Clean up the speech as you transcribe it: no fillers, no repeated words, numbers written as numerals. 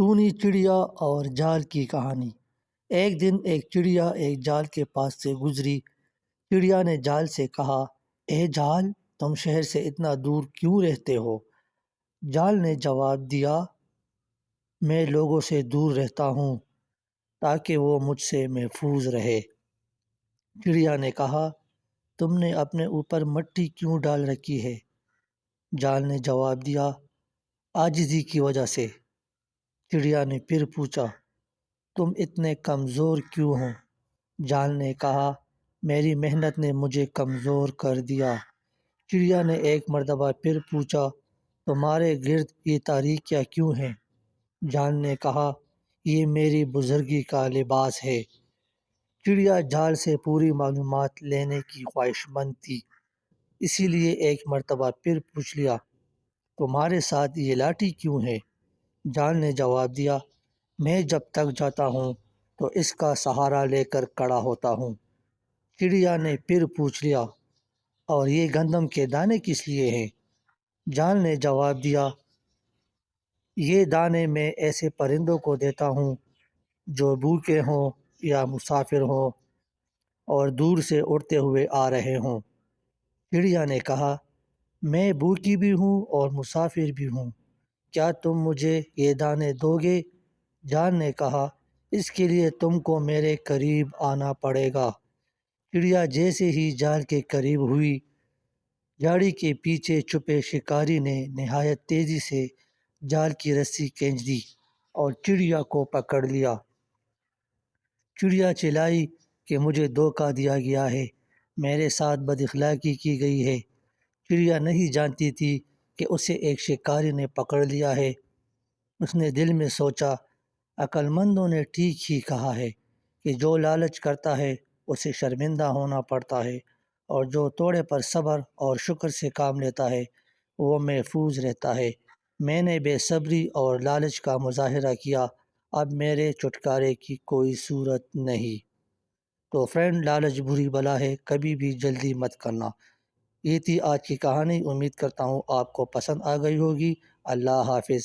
Tony چڑیا اور جال کی کہانی۔ ایک دن ایک چڑیا ایک جال کے پاس سے گزری۔ چڑیا نے جال سے کہا، اے جال، تم شہر سے اتنا دور کیوں رہتے ہو؟ جال نے جواب دیا، میں لوگوں سے دور رہتا ہوں تاکہ وہ مجھ سے محفوظ رہے۔ چڑیا نے کہا، تم نے اپنے اوپر مٹی کیوں ڈال رکھی ہے؟ جال نے جواب دیا، عاجزی کی وجہ سے۔ چڑیا نے پھر پوچھا، تم اتنے کمزور کیوں ہو؟ جال نے کہا، میری محنت نے مجھے کمزور کر دیا۔ چڑیا نے ایک مرتبہ پھر پوچھا، تمہارے گرد یہ تاریکیاں کیوں ہیں؟ جال نے کہا، یہ میری بزرگی کا لباس ہے۔ چڑیا جال سے پوری معلومات لینے کی خواہش مند تھی، اسی لیے ایک مرتبہ پھر پوچھ لیا، تمہارے ساتھ یہ لاٹھی کیوں ہے؟ جال نے جواب دیا، میں جب تک جاتا ہوں تو اس کا سہارا لے کر کھڑا ہوتا ہوں۔ چڑیا نے پھر پوچھ لیا، اور یہ گندم کے دانے کس لیے ہیں؟ جال نے جواب دیا، یہ دانے میں ایسے پرندوں کو دیتا ہوں جو بھوکے ہوں یا مسافر ہوں اور دور سے اڑتے ہوئے آ رہے ہوں۔ چڑیا نے کہا، میں بھوکی بھی ہوں اور مسافر بھی ہوں، کیا تم مجھے یہ دانے دو گے؟ جال نے کہا، اس کے لیے تم کو میرے قریب آنا پڑے گا۔ چڑیا جیسے ہی جال کے قریب ہوئی، جھاڑی کے پیچھے چھپے شکاری نے نہایت تیزی سے جال کی رسی کھینچ دی اور چڑیا کو پکڑ لیا۔ چڑیا چلائی کہ مجھے دھوکہ دیا گیا ہے، میرے ساتھ بد اخلاقی کی گئی ہے۔ چڑیا نہیں جانتی تھی کہ اسے ایک شکاری نے پکڑ لیا ہے۔ اس نے دل میں سوچا، عقل مندوں نے ٹھیک ہی کہا ہے کہ جو لالچ کرتا ہے اسے شرمندہ ہونا پڑتا ہے، اور جو توڑے پر صبر اور شکر سے کام لیتا ہے وہ محفوظ رہتا ہے۔ میں نے بے صبری اور لالچ کا مظاہرہ کیا، اب میرے چھٹکارے کی کوئی صورت نہیں۔ تو فرینڈ، لالچ بری بلا ہے، کبھی بھی جلدی مت کرنا۔ یہ تھی آج کی کہانی، امید کرتا ہوں آپ کو پسند آ گئی ہوگی۔ اللہ حافظ۔